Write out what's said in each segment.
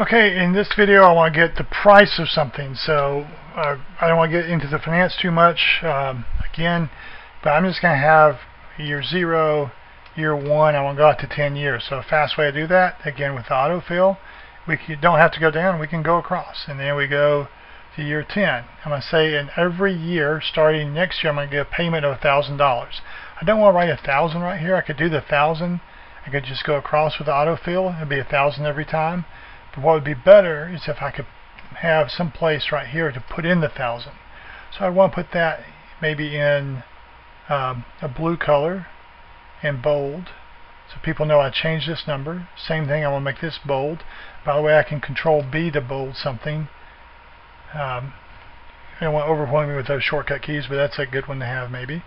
Okay, in this video I want to get the price of something, so I don't want to get into the finance too much again, but I'm just going to have year 0, year 1, I want to go out to 10 years. So a fast way to do that, again with the autofill, don't have to go down, we can go across, and then we go to year 10. I'm going to say in every year, starting next year, I'm going to get a payment of $1,000. I don't want to write 1,000 right here. I could do the 1,000. I could just go across with the autofill. It'd be 1,000 every time. But what would be better is if I could have some place right here to put in the 1,000. So I want to put that maybe in a blue color and bold, so people know I changed this number. Same thing, I want to make this bold. By the way, I can Control B to bold something. I don't want to overwhelm me with those shortcut keys, but that's a good one to have maybe.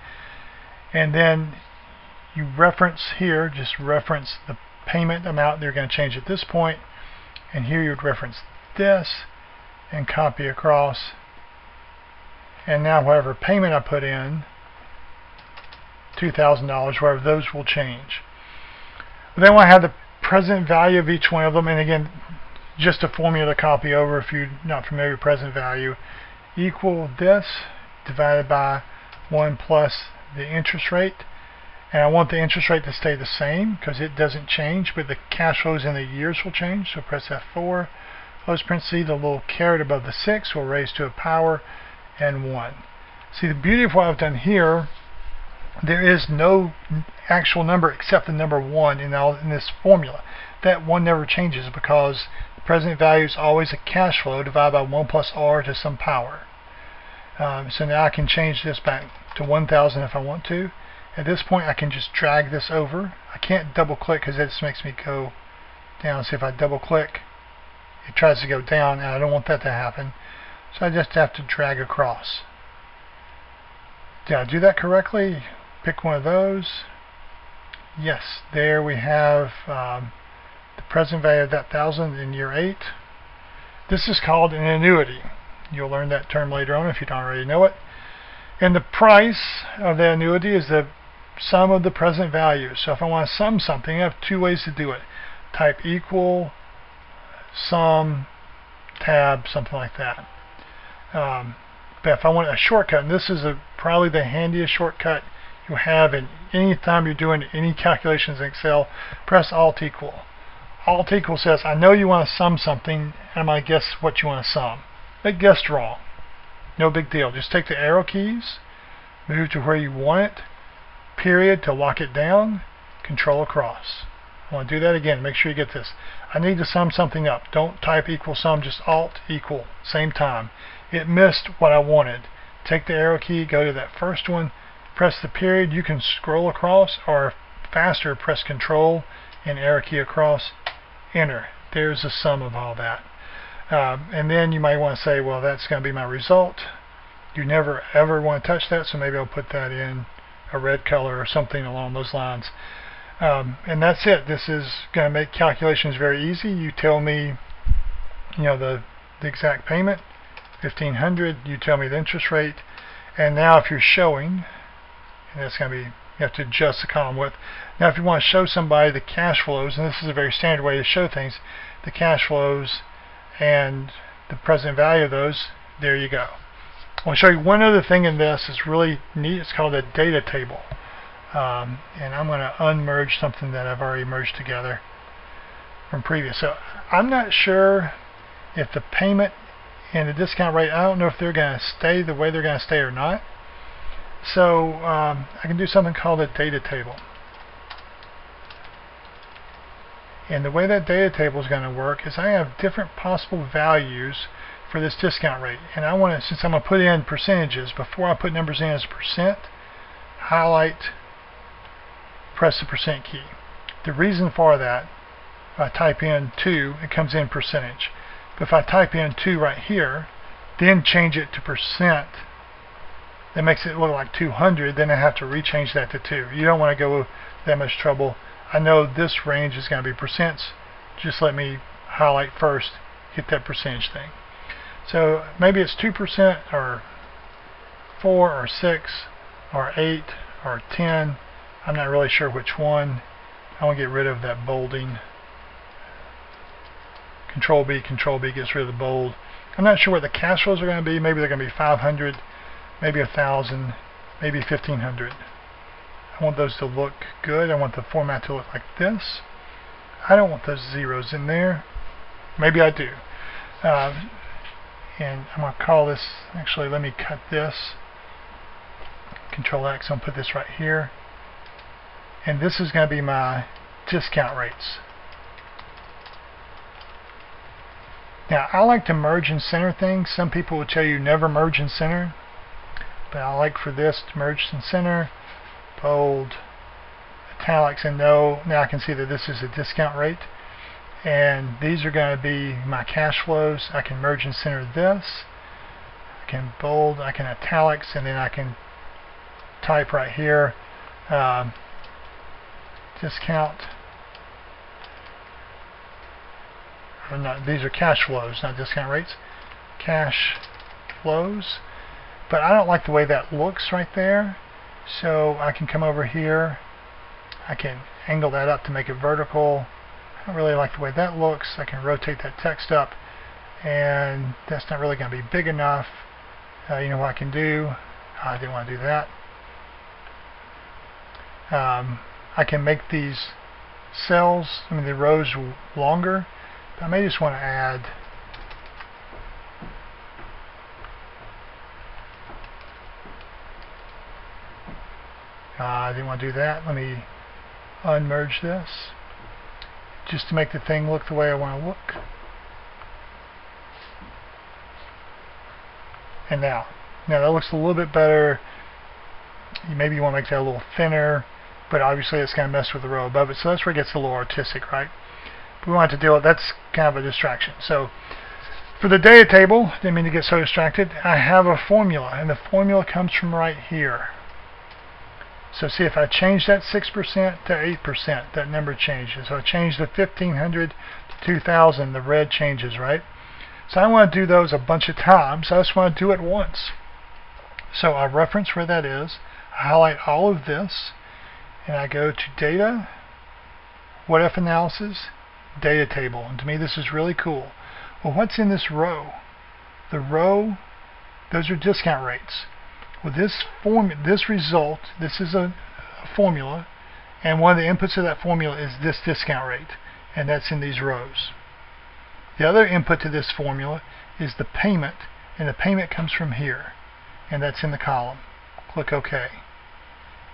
And then you reference here, just reference the payment amount they're going to change at this point. And here you would reference this and copy across. And now whatever payment I put in, $2,000, wherever those will change. But then I have the present value of each one of them, and again, just a formula to copy over if you're not familiar with present value, equal this divided by 1 plus the interest rate. And I want the interest rate to stay the same because it doesn't change, but the cash flows in the years will change. So press F4, close parentheses, the little caret above the 6 will raise to a power and 1. See, the beauty of what I've done here, there is no actual number except the number 1 in this formula. That 1 never changes because the present value is always a cash flow divided by 1 plus R to some power. So now I can change this back to 1,000 if I want to. At this point I can just drag this over. I can't double click because this makes me go down. See, if I double click, it tries to go down, and I don't want that to happen. So I just have to drag across. Did I do that correctly? Pick one of those. Yes, there we have the present value of that 1,000 in year 8. This is called an annuity. You'll learn that term later on if you don't already know it. And the price of the annuity is the sum of the present value. So if I want to sum something, I have two ways to do it. Type equal, sum, tab, something like that. But if I want a shortcut, and this is probably the handiest shortcut you have in any time you're doing any calculations in Excel, press Alt equal. Alt equal says, I know you want to sum something, and I'm going to guess what you want to sum. They guessed wrong. No big deal. Just take the arrow keys, move to where you want it, period to lock it down, Control across. I want to do that again. Make sure you get this. I need to sum something up. Don't type equal sum, just Alt equal, same time. It missed what I wanted. Take the arrow key, go to that first one, press the period. You can scroll across, or faster, press Control and arrow key across, enter. There's the sum of all that. And then you might want to say, well, that's going to be my result. You never ever want to touch that, so maybe I'll put that in a red color or something along those lines. And that's it. This is going to make calculations very easy. You tell me, the exact payment, $1,500. You tell me the interest rate, and now if you're showing, and that's going to be, you have to adjust the column width. Now, if you want to show somebody the cash flows, and this is a very standard way to show things, the cash flows and the present value of those, there you go. I want to show you one other thing in this. It's really neat. It's called a data table. And I'm going to unmerge something that I've already merged together from previous. So I'm not sure if the payment and the discount rate, I don't know if they're going to stay the way they're going to stay or not. So I can do something called a data table. And the way that data table is going to work is I have different possible values for this discount rate. And I want to, since I'm going to put in percentages, before I put numbers in as percent, highlight, press the percent key. The reason for that, if I type in 2, it comes in percentage. But if I type in 2 right here, then change it to percent, that makes it look like 200, then I have to rechange that to 2. You don't want to go that much trouble. I know this range is going to be percents. Just let me highlight first, hit that percentage thing. So maybe it's 2% or 4 or 6 or 8 or 10. I'm not really sure which one. I want to get rid of that bolding. Control B gets rid of the bold. I'm not sure what the cash flows are going to be. Maybe they're going to be 500, maybe 1,000, maybe 1,500. I want those to look good. I want the format to look like this. I don't want those zeros in there. Maybe I do. And I'm going to call this, actually let me cut this. Control X, I'm going to put this right here. And this is going to be my discount rates. Now I like to merge and center things. Some people will tell you never merge and center. But I like for this to merge and center. Bold, italics, and now I can see that this is a discount rate. And these are going to be my cash flows. I can merge and center this. I can bold, I can italics, and then I can type right here discount. Or not, these are cash flows, not discount rates. Cash flows. But I don't like the way that looks right there. So I can come over here. I can angle that up to make it vertical. I don't really like the way that looks. I can rotate that text up, and that's not really going to be big enough. You know what I can do? I didn't want to do that. I can make these cells, the rows longer. But I may just want to add I didn't want to do that. Let me unmerge this just to make the thing look the way I want to look. And now that looks a little bit better. Maybe you want to make that a little thinner, but obviously it's going to mess with the row above it. So that's where it gets a little artistic, right? But we want to deal with that's kind of a distraction. So for the data table, didn't mean to get so distracted. I have a formula, and the formula comes from right here. So see, if I change that 6% to 8%, that number changes. So I change the 1,500 to 2,000, the red changes, right? So I want to do those a bunch of times. I just want to do it once. So I reference where that is, I highlight all of this, and I go to Data, What If Analysis, Data Table. And to me this is really cool. Well, what's in this row? The row, those are discount rates. Well, this result, this is a formula, and one of the inputs of that formula is this discount rate, and that's in these rows. The other input to this formula is the payment, and the payment comes from here, and that's in the column. Click OK.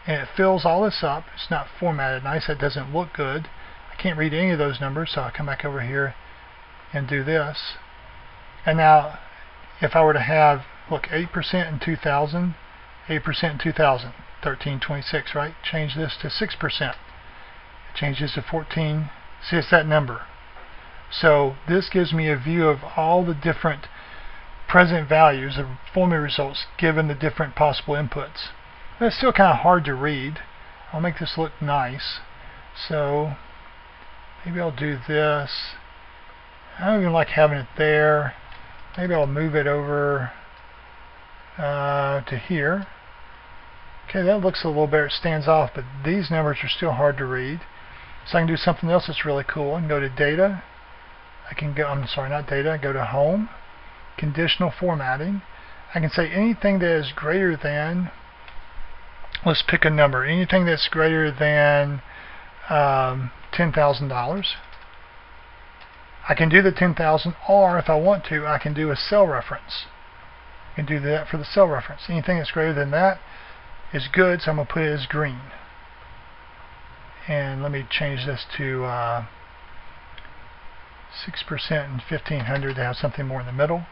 And it fills all this up. It's not formatted nice. That doesn't look good. I can't read any of those numbers, so I'll come back over here and do this. And now, if I were to have, look, 8% in 2000, 8% in 2000, 1326, right? Change this to 6%. It changes to 14. See, it's that number. So this gives me a view of all the different present values of formula results given the different possible inputs. But it's still kind of hard to read. I'll make this look nice. So maybe I'll do this. I don't even like having it there. Maybe I'll move it over to here. Okay, that looks a little better. It stands off, but these numbers are still hard to read. So I can do something else that's really cool. I can go to Data. I can go, I'm sorry, not Data. Go to Home, Conditional Formatting. I can say anything that is greater than, let's pick a number, anything that's greater than $10,000. I can do the 10,000, or if I want to, I can do a cell reference. I can do that for the cell reference. Anything that's greater than that is good, so I'm going to put it as green. And let me change this to 6% and 1,500 to have something more in the middle.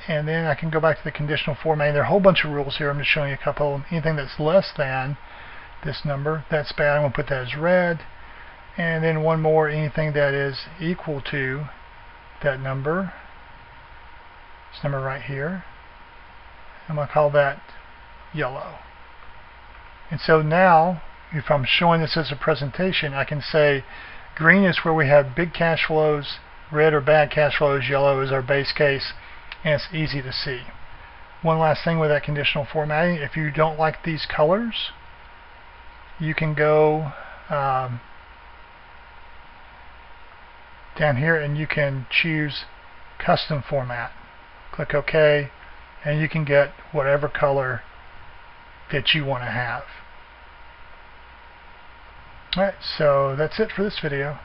And then I can go back to the conditional formatting. There are a whole bunch of rules here. I'm just showing you a couple of them. Anything that's less than this number, that's bad. I'm going to put that as red. And then one more, anything that is equal to that number. This number right here. I'm going to call that yellow. And so now, if I'm showing this as a presentation, I can say green is where we have big cash flows, red or bad cash flows, yellow is our base case, and it's easy to see. One last thing with that conditional formatting, if you don't like these colors, you can go down here, and you can choose custom format. Click OK, and you can get whatever color that you want to have. Alright, so that's it for this video.